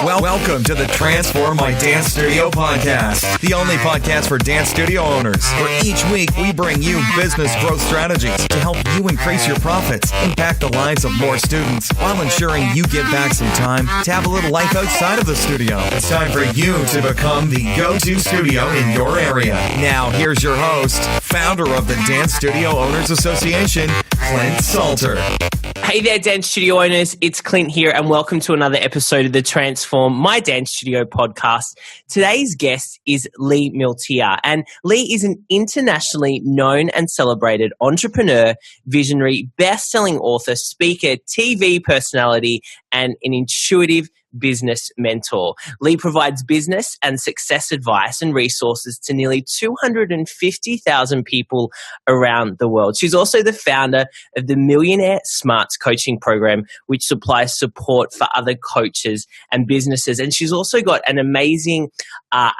Welcome to the Transform My Dance Studio podcast, the only podcast for dance studio owners, where each week we bring you business growth strategies to help you increase your profits, impact the lives of more students, while ensuring you get back some time to have a little life outside of the studio. It's time for you to become the go-to studio in your area. Now, here's your host, founder of the Dance Studio Owners Association, Clint Salter. Hey there, dance studio owners. It's Clint here, and welcome to another episode of the Transform My Dance Studio podcast. Today's guest is Lee Milteer, and Lee is an internationally known and celebrated entrepreneur, visionary, best-selling author, speaker, TV personality, and an intuitive business mentor. Lee provides business and success advice and resources to nearly 250,000 people around the world. She's also the founder of the Millionaire Smarts coaching program, which supplies support for other coaches and businesses. And she's also got an amazing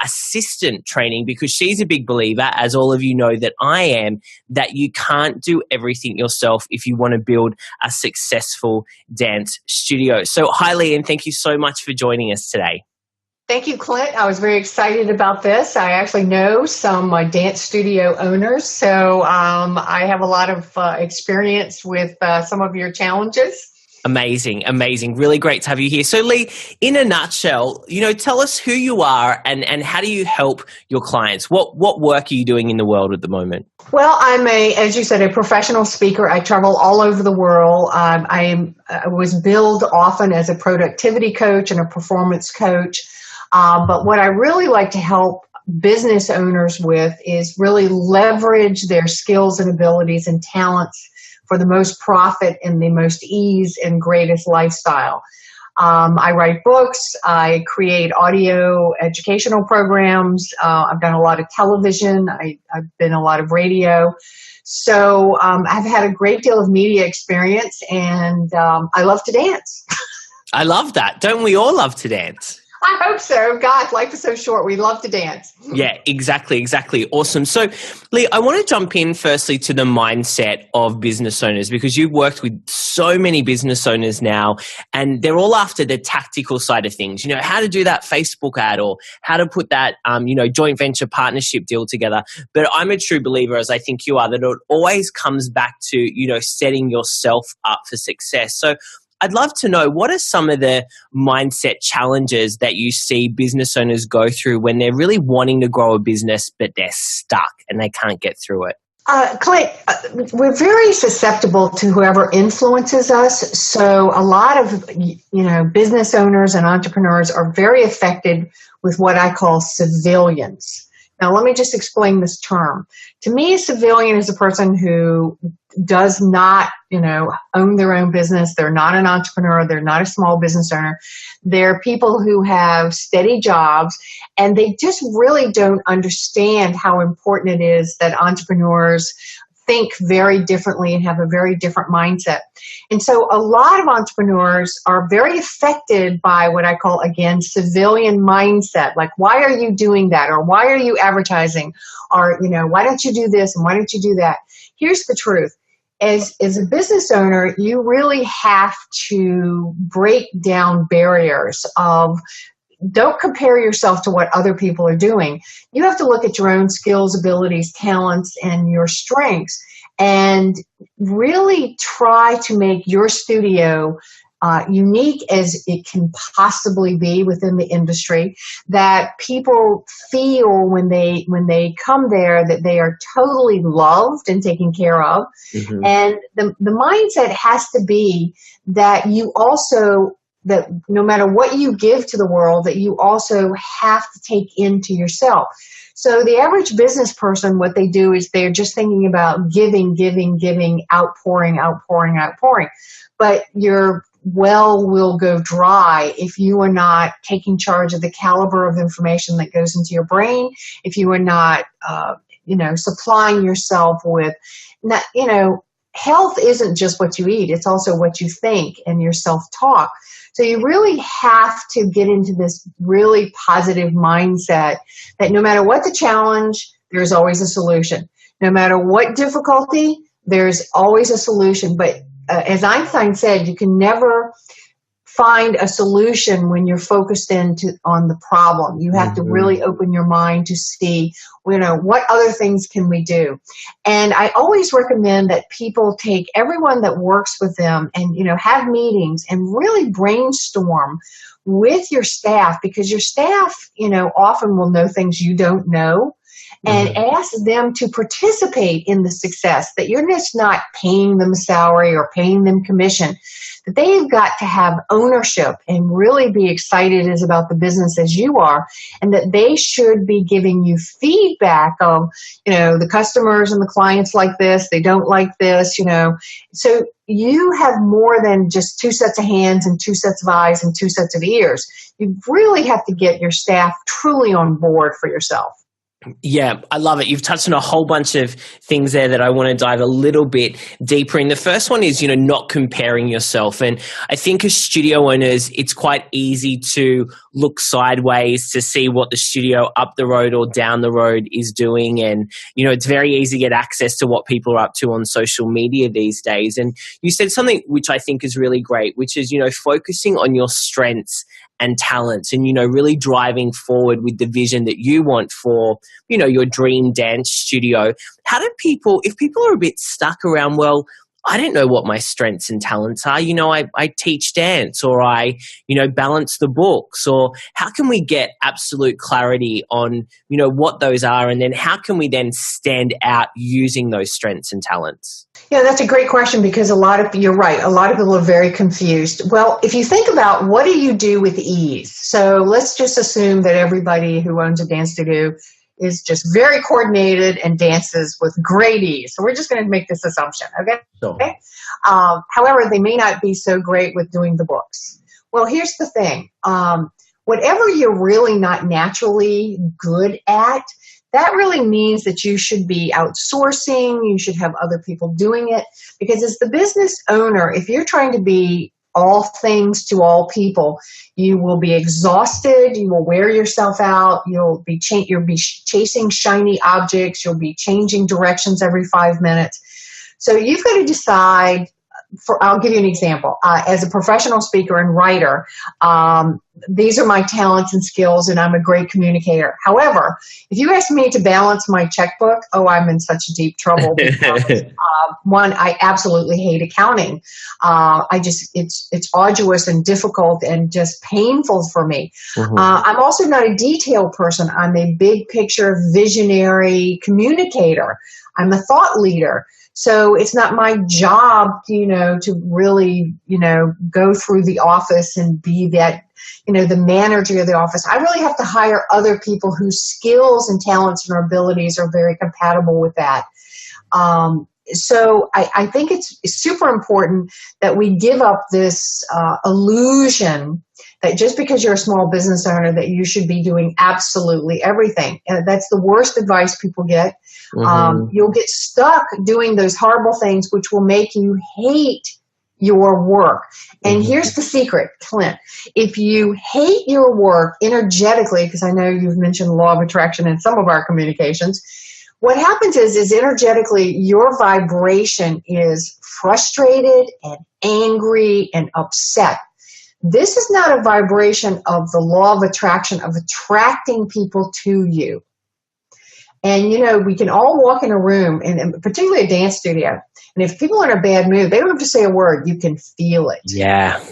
assistant training, because she's a big believer, as all of you know that I am, that you can't do everything yourself if you want to build a successful dance studio. So hi, Lee, and thank you so much for joining us today. Thank you, Clint. I was very excited about this. I actually know some dance studio owners, so I have a lot of experience with some of your challenges. Amazing. Really great to have you here. So Lee, in a nutshell, tell us who you are and how do you help your clients? What work are you doing in the world at the moment? Well, I'm as you said, a professional speaker. I travel all over the world. I was billed often as a productivity coach and a performance coach. But what I really like to help business owners with is really leverage their skills and abilities and talents for the most profit and the most ease and greatest lifestyle. I write books. I create audio educational programs. I've done a lot of television. I've been a lot of radio. So I've had a great deal of media experience, and I love to dance. I love that. Don't we all love to dance? I hope so. God, life is so short. We love to dance. Yeah, exactly. Awesome. So, Lee, I want to jump in firstly to the mindset of business owners, because you've worked with so many business owners now, and they're all after the tactical side of things. How to do that Facebook ad, or how to put that, joint venture partnership deal together. But I'm a true believer, as I think you are, that it always comes back to, setting yourself up for success. So I'd love to know, what are some of the mindset challenges that you see business owners go through when they're really wanting to grow a business, but they're stuck and they can't get through it? Clint, we're very susceptible to whoever influences us. So a lot of, business owners and entrepreneurs are very affected with what I call civilians. Now, let me just explain this term. To me, a civilian is a person who does not, own their own business. They're not an entrepreneur. They're not a small business owner. They're people who have steady jobs, and they just really don't understand how important it is that entrepreneurs think very differently and have a very different mindset. And so a lot of entrepreneurs are very affected by what I call, again, civilian mindset. Like, why are you doing that? Or why are you advertising? Or, why don't you do this? And why don't you do that? Here's the truth. As a business owner, you really have to break down barriers of, don't compare yourself to what other people are doing. You have to look at your own skills, abilities, talents, and your strengths, and really try to make your studio unique as it can possibly be within the industry, that people feel when they come there that they are totally loved and taken care of. Mm-hmm. And the mindset has to be that you also, that no matter what you give to the world, that you also have to take into yourself. So the average business person, what they do is they're just thinking about giving, outpouring. But your well will go dry if you are not taking charge of the caliber of information that goes into your brain, if you are not, supplying yourself with, health isn't just what you eat, it's also what you think and your self-talk. So you really have to get into this really positive mindset that no matter what the challenge, there's always a solution. No matter what difficulty, there's always a solution. But as Einstein said, you can never find a solution when you're focused on the problem. You have to really open your mind to see, what other things can we do? And I always recommend that people take everyone that works with them and, have meetings and really brainstorm with your staff, because your staff, often will know things you don't know. And ask them to participate in the success, that you're just not paying them salary or paying them commission, that they've got to have ownership and really be excited as about the business as you are, and that they should be giving you feedback of, the customers and the clients like this, they don't like this, So you have more than just two sets of hands and two sets of eyes and two sets of ears. You really have to get your staff truly on board for yourself. Yeah, I love it. You've touched on a whole bunch of things there that I want to dive a little bit deeper in. The first one is, not comparing yourself. And I think as studio owners, it's quite easy to look sideways to see what the studio up the road or down the road is doing. And, it's very easy to get access to what people are up to on social media these days. And you said something which I think is really great, which is, focusing on your strengths and talents and, really driving forward with the vision that you want for, your dream dance studio. How do people, if people are a bit stuck around, well, I don't know what my strengths and talents are. I teach dance, or I, balance the books, or how can we get absolute clarity on, what those are? And then how can we then stand out using those strengths and talents? Yeah, that's a great question, because you're right. A lot of people are very confused. Well, if you think about what do you do with ease? So let's just assume that everybody who owns a dance studio is just very coordinated and dances with great ease. So we're just going to make this assumption, okay? Sure. Okay. However, they may not be so great with doing the books. Well, here's the thing. Whatever you're really not naturally good at, that really means that you should be outsourcing. You should have other people doing it, because as the business owner, if you're trying to be all things to all people, you will be exhausted. You will wear yourself out. You'll be chasing shiny objects. You'll be changing directions every 5 minutes. So you've got to decide. I'll give you an example. As a professional speaker and writer, these are my talents and skills, and I'm a great communicator. However, if you ask me to balance my checkbook, I'm in such deep trouble. Because, one, I absolutely hate accounting. It's arduous and difficult and just painful for me. I'm also not a detail person. I'm a big picture visionary communicator. I'm a thought leader. So it's not my job, to really, go through the office and be that, the manager of the office. I really have to hire other people whose skills and talents and abilities are very compatible with that. So I think it's super important that we give up this illusion that just because you're a small business owner that you should be doing absolutely everything. That's the worst advice people get. You'll get stuck doing those horrible things which will make you hate your work. And here's the secret, Clint. If you hate your work energetically, because I know you've mentioned law of attraction in some of our communications, what happens is energetically your vibration is frustrated and angry and upset. This is not a vibration of the law of attraction, of attracting people to you. And, we can all walk in a room, and particularly a dance studio, and if people are in a bad mood, they don't have to say a word. You can feel it. Yeah.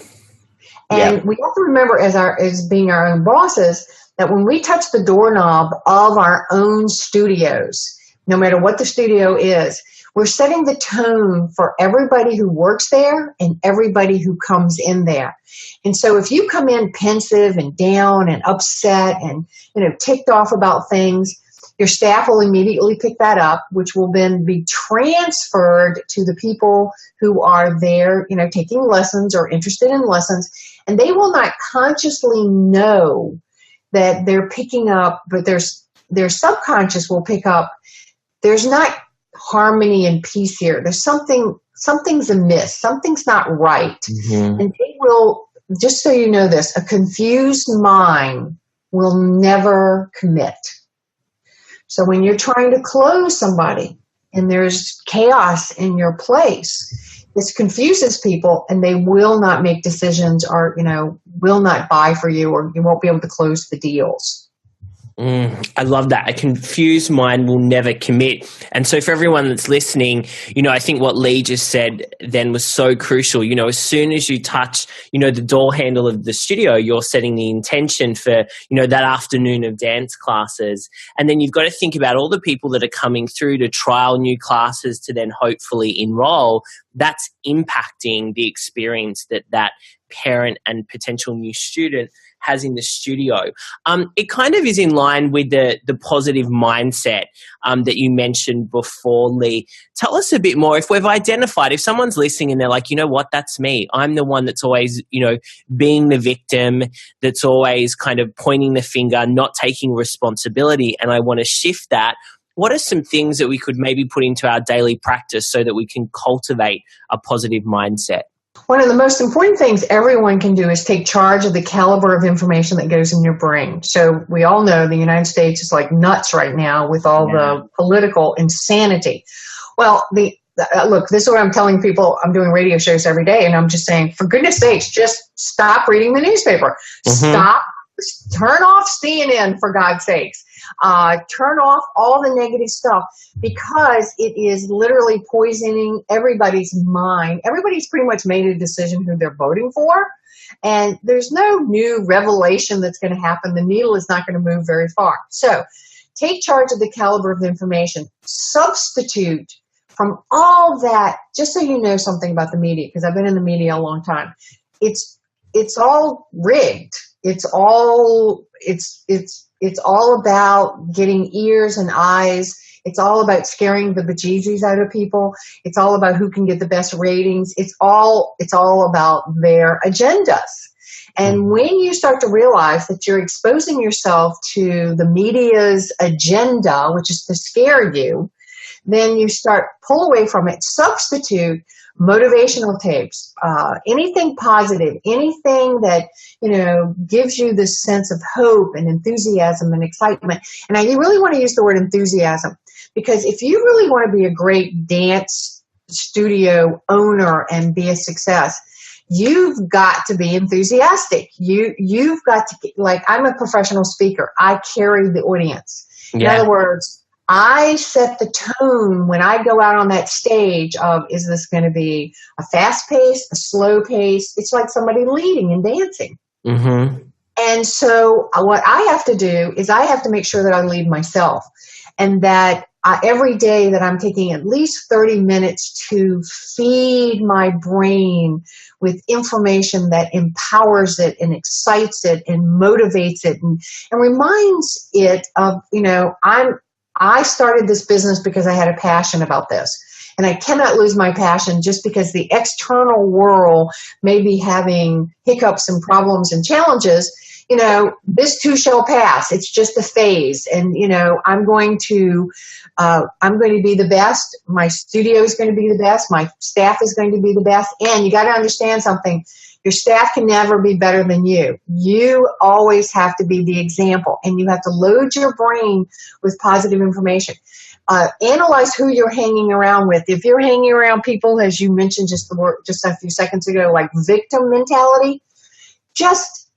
And we have to remember as being our own bosses, that when we touch the doorknob of our own studios, no matter what the studio is, we're setting the tone for everybody who works there and everybody who comes in there. And so if you come in pensive and down and upset and, ticked off about things, your staff will immediately pick that up, which will then be transferred to the people who are there, taking lessons or interested in lessons. And they will not consciously know that they're picking up, but their subconscious will pick up. There's not harmony and peace here. There's something's amiss. Something's not right. And they will, just so you know this, a confused mind will never commit. So when you're trying to close somebody and there's chaos in your place, this confuses people, and they will not make decisions, or will not buy for you, or you won't be able to close the deals. I love that. A confused mind will never commit. And so for everyone that's listening, I think what Lee just said then was so crucial. As soon as you touch, the door handle of the studio, you're setting the intention for, that afternoon of dance classes. And then you've got to think about all the people that are coming through to trial new classes to then hopefully enroll. That's impacting the experience that parent and potential new student has in the studio. It kind of is in line with the positive mindset that you mentioned before, Lee. Tell us a bit more. If we've identified, if someone's listening and they're like, you know what, that's me. I'm the one that's always, being the victim, that's always kind of pointing the finger, not taking responsibility, and I want to shift that. What are some things that we could maybe put into our daily practice so that we can cultivate a positive mindset? One of the most important things everyone can do is take charge of the caliber of information that goes in your brain. So we all know the United States is like nuts right now with all the political insanity. Well, look, this is what I'm telling people. I'm doing radio shows every day, and I'm just saying, for goodness sakes, just stop reading the newspaper. Stop. Turn off CNN, for God's sakes. Turn off all the negative stuff, because it is literally poisoning everybody's mind. Everybody's pretty much made a decision who they're voting for, and there's no new revelation that's going to happen. The needle is not going to move very far. So take charge of the caliber of the information. Substitute from all that, just so you know something about the media, because I've been in the media a long time. It's all rigged. It's all about getting ears and eyes. It's all about scaring the bejesus out of people. It's all about who can get the best ratings. It's all about their agendas. And when you start to realize that you're exposing yourself to the media's agenda, which is to scare you, then you start pull away from it. Substitute motivational tapes, anything positive, anything that, gives you this sense of hope and enthusiasm and excitement. And I really want to use the word enthusiasm, because if you really want to be a great dance studio owner and be a success, you've got to be enthusiastic. You've got to, like, I'm a professional speaker. I carry the audience. Yeah. In other words, I set the tone when I go out on that stage of, is this going to be a fast pace, a slow pace? It's like somebody leading and dancing. Mm-hmm. And so what I have to do is I have to make sure that I lead myself, and that every day that I'm taking at least 30 minutes to feed my brain with information that empowers it and excites it and motivates it and reminds it of, I started this business because I had a passion about this, and I cannot lose my passion just because the external world may be having hiccups and problems and challenges. This too shall pass. It's just a phase, and I'm going to be the best. My studio is going to be the best. My staff is going to be the best. And you got to understand something. Your staff can never be better than you. You always have to be the example, and you have to load your brain with positive information. Analyze who you're hanging around with. If you're hanging around people, as you mentioned just a few seconds ago, like victim mentality, just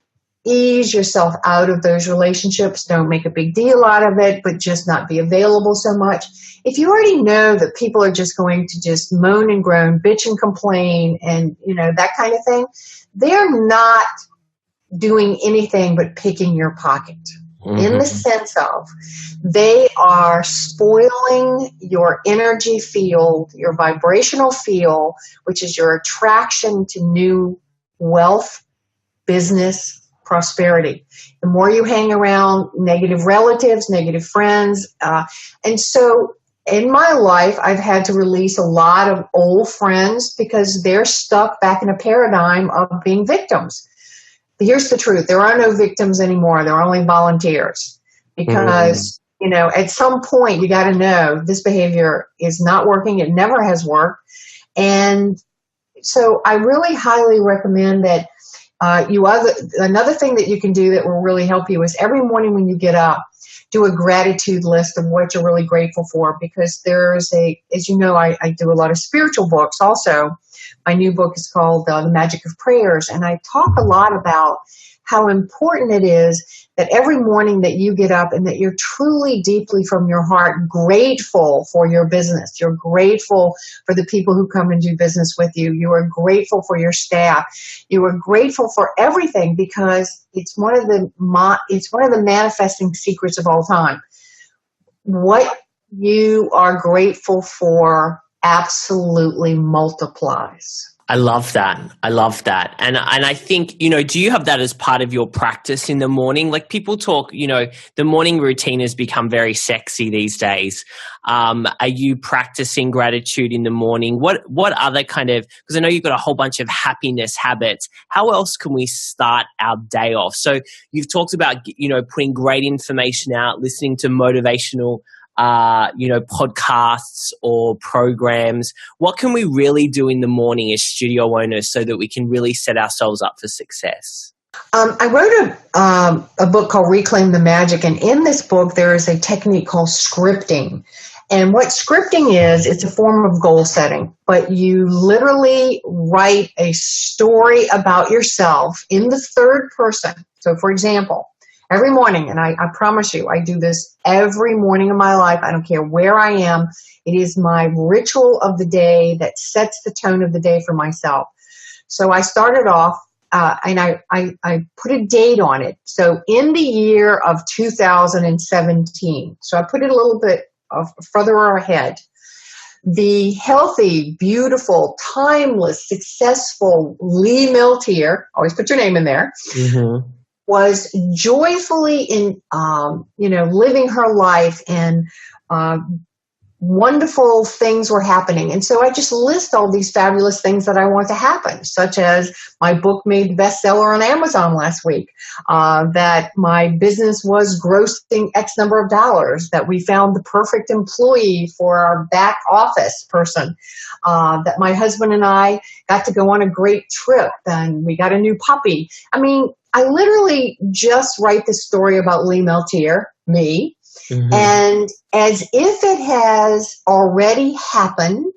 ease yourself out of those relationships. Don't make a big deal out of it, but just not be available so much. If you already know that people are just going to just moan and groan, bitch and complain, and that kind of thing, they're not doing anything but picking your pocket. Mm-hmm. In the sense of, they are spoiling your energy field, your vibrational field, which is your attraction to new wealth, business, prosperity. The more you hang around negative relatives, negative friends, and so in my life, I've had to release a lot of old friends because they're stuck back in a paradigm of being victims. But here's the truth. There are no victims anymore. There are only volunteers, because, at some point you got to know this behavior is not working. It never has worked. And so I really highly recommend that another thing that you can do that will really help you is every morning when you get up, do a gratitude list of what you're really grateful for, because there's as you know, I do a lot of spiritual books also, my new book is called The Magic of Prayers. And I talk a lot about how important it is that every morning that you get up and that you're truly deeply from your heart grateful for your business. You're grateful for the people who come and do business with you. You are grateful for your staff. You are grateful for everything, because it's one of the manifesting secrets of all time. What you are grateful for absolutely multiplies. I love that. I love that. And I think, do you have that as part of your practice in the morning? Like, people talk, the morning routine has become very sexy these days. Are you practicing gratitude in the morning? What other kind of, because I know you've got a whole bunch of happiness habits. How else can we start our day off? So you've talked about, putting great information out, listening to motivational podcasts or programs. What can we really do in the morning as studio owners so that we can really set ourselves up for success? I wrote a book called Reclaim the Magic, and in this book there is a technique called scripting. And what scripting is, it's a form of goal setting, but you literally write a story about yourself in the third person. So, for example, every morning, and I promise you, I do this every morning of my life. I don't care where I am. It is my ritual of the day that sets the tone of the day for myself. So I started off, and I put a date on it. So in the year of 2017, so I put it a little bit further ahead, the healthy, beautiful, timeless, successful Lee Milteer, always put your name in there, was joyfully living her life, and wonderful things were happening. And so I just list all these fabulous things that I want to happen, such as my book made the bestseller on Amazon last week, that my business was grossing X number of dollars, that we found the perfect employee for our back office person, that my husband and I got to go on a great trip, and we got a new puppy. I mean, I literally just write the story about Lee Milteer, me, and as if it has already happened,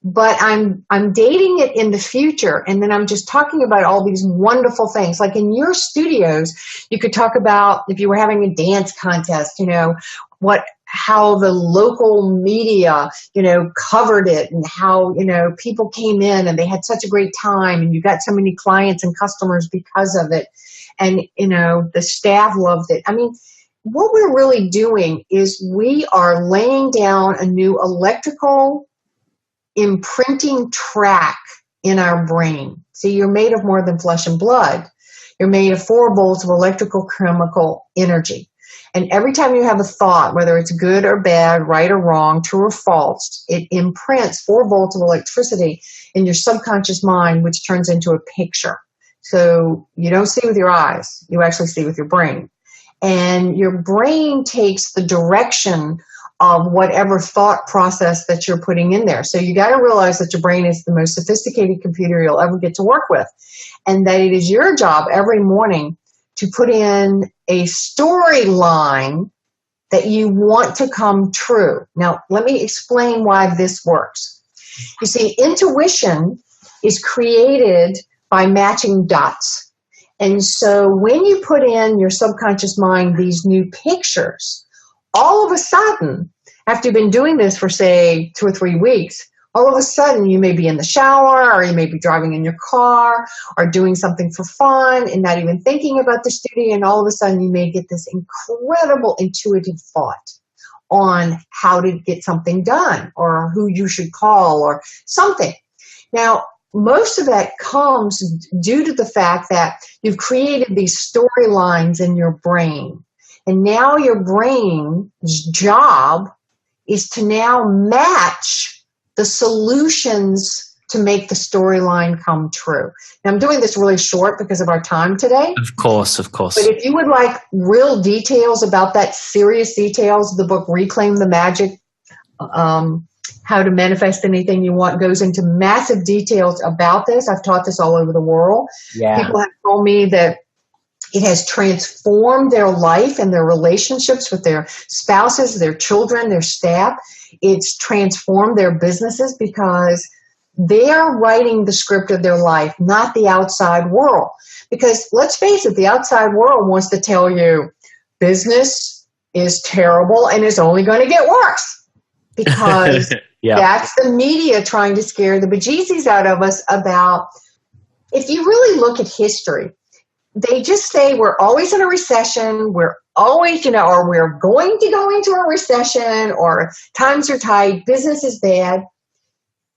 but I'm dating it in the future, and then I'm just talking about all these wonderful things. Like in your studios, you could talk about if you were having a dance contest, how the local media, covered it, and how, people came in and they had such a great time, and you got so many clients and customers because of it. And, the staff loved it. I mean, what we're really doing is we are laying down a new electrical imprinting track in our brain. See, you're made of more than flesh and blood. You're made of 4 bolts of electrical chemical energy. And every time you have a thought, whether it's good or bad, right or wrong, true or false, it imprints 4 volts of electricity in your subconscious mind, which turns into a picture. So you don't see with your eyes, you actually see with your brain. And your brain takes the direction of whatever thought process that you're putting in there. So you got to realize that your brain is the most sophisticated computer you'll ever get to work with, and that it is your job every morning to put in a storyline that you want to come true. Now, let me explain why this works. You see, intuition is created by matching dots. And so when you put in your subconscious mind these new pictures, all of a sudden, after you've been doing this for, say, 2 or 3 weeks, all of a sudden you may be in the shower, or you may be driving in your car, or doing something for fun and not even thinking about the studio, and all of a sudden you may get this incredible intuitive thought on how to get something done, or who you should call, or something. Now, most of that comes due to the fact that you've created these storylines in your brain. And now your brain's job is to now match the solutions to make the storyline come true. Now, I'm doing this really short because of our time today. Of course. But if you would like real details about that, serious details, the book Reclaim the Magic, How to Manifest Anything You Want, goes into massive details about this. I've taught this all over the world. Yeah. People have told me that it has transformed their life and their relationships with their spouses, their children, their staff. It's transformed their businesses because They're writing the script of their life, not the outside world. Because let's face it, the outside world wants to tell you business is terrible and is only going to get worse. Because that's the media trying to scare the bejesus out of us about, if you really look at history, they just say we're always in a recession, we're always, or we're going to go into a recession, or times are tight, business is bad.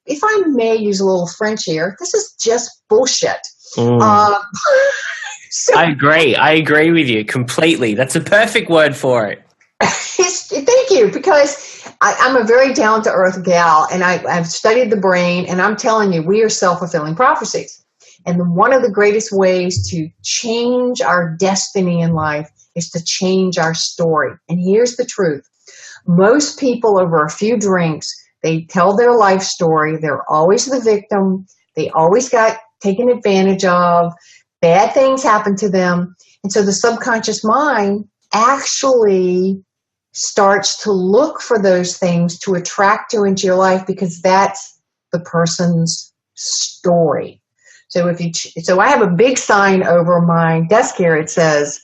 If I may use a little French here, this is just bullshit. So, I agree with you completely. That's a perfect word for it. Thank you, because I'm a very down-to-earth gal, and I've studied the brain, and I'm telling you, we are self-fulfilling prophecies. And one of the greatest ways to change our destiny in life is to change our story. And here's the truth. Most people over a few drinks, they tell their life story. They're always the victim. They always got taken advantage of. Bad things happen to them. And so the subconscious mind actually starts to look for those things to attract you into your life, because that's the person's story. So I have a big sign over my desk here. It says,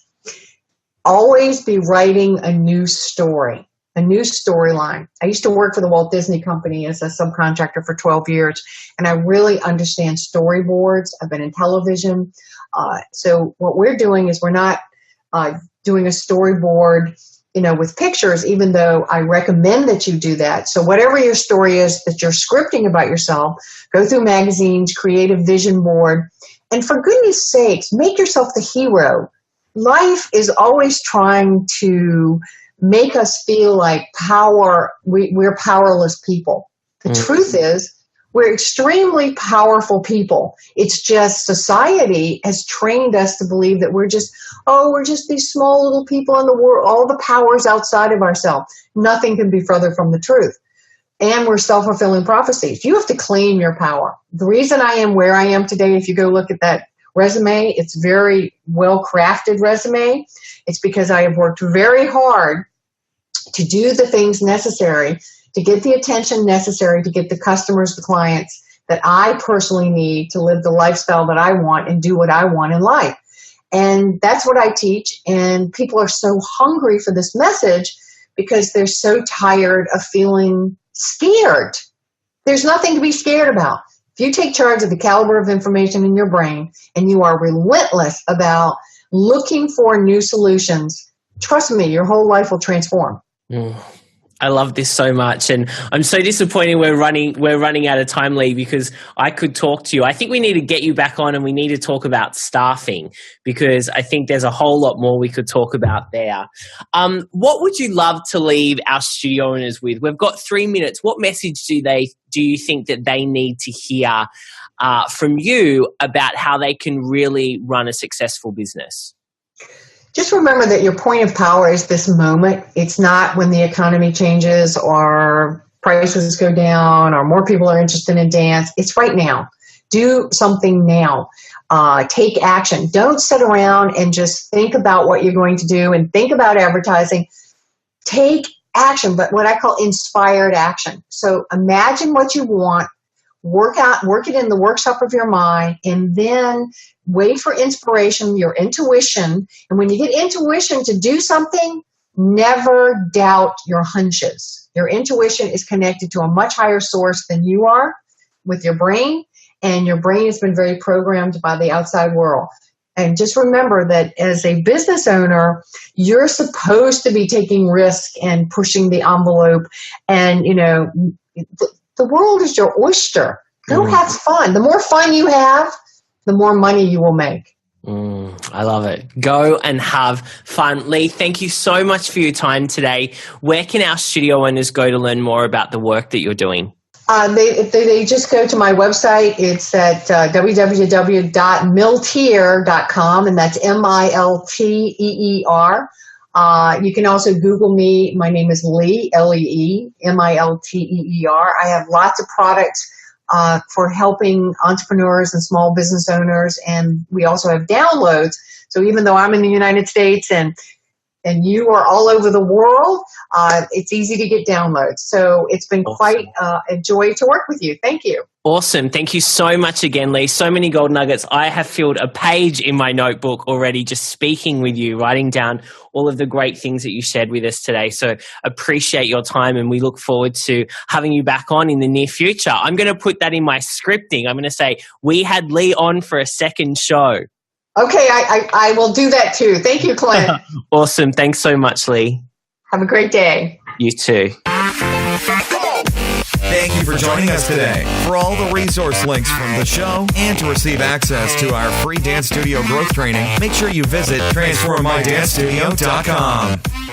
always be writing a new story, a new storyline. I used to work for the Walt Disney Company as a subcontractor for 12 years, and I really understand storyboards. I've been in television. So what we're doing is we're not doing a storyboard, with pictures, even though I recommend that you do that. So whatever your story is that you're scripting about yourself, go through magazines, create a vision board, and for goodness sakes, make yourself the hero. Life is always trying to make us feel like we're powerless people. The truth is, we're extremely powerful people. It's just society has trained us to believe that we're just these small little people in the world, all the powers outside of ourselves. Nothing can be further from the truth. And we're self-fulfilling prophecies. You have to claim your power. The reason I am where I am today, if you go look at that resume, it's very well-crafted resume. It's because I have worked very hard to do the things necessary to get the attention necessary to get the customers, the clients that I personally need to live the lifestyle that I want and do what I want in life. And that's what I teach. And people are so hungry for this message because they're so tired of feeling scared. There's nothing to be scared about. If you take charge of the caliber of information in your brain and you are relentless about looking for new solutions, trust me, your whole life will transform. I love this so much, and I'm so disappointed we're running out of time, Lee, because I could talk to you. I think we need to get you back on, and we need to talk about staffing, because I think there's a whole lot more we could talk about there. What would you love to leave our studio owners with? We've got 3 minutes. What message do you think that they need to hear from you about how they can really run a successful business? Just remember that your point of power is this moment. It's not when the economy changes or prices go down or more people are interested in dance. It's right now. Do something now. Take action. Don't sit around and just think about what you're going to do and think about advertising. Take action, but what I call inspired action. So imagine what you want. Work it in the workshop of your mind, and then wait for inspiration, your intuition. And when you get intuition to do something, never doubt your hunches. Your intuition is connected to a much higher source than you are with your brain, and your brain has been very programmed by the outside world. And just remember that as a business owner, you're supposed to be taking risk and pushing the envelope, and the world is your oyster. Go have fun. The more fun you have, the more money you will make. I love it. Go and have fun. Lee, thank you so much for your time today. Where can our studio owners go to learn more about the work that you're doing? If they just go to my website, it's at www.milteer.com, and that's Milteer. You can also Google me. My name is Lee, Lee, Milteer. I have lots of products for helping entrepreneurs and small business owners, and we also have downloads. So even though I'm in the United States and and you are all over the world, it's easy to get downloads. So it's been quite a joy to work with you. Thank you. Awesome. Thank you so much again, Lee. So many gold nuggets. I have filled a page in my notebook already just speaking with you, writing down all of the great things that you shared with us today. So appreciate your time, and we look forward to having you back on in the near future. I'm going to put that in my scripting. I'm going to say, we had Lee on for a second show. Okay, I will do that too. Thank you, Clint. Awesome. Thanks so much, Lee. Have a great day. You too. Thank you for joining us today. For all the resource links from the show and to receive access to our free dance studio growth training, make sure you visit transformmydancestudio.com.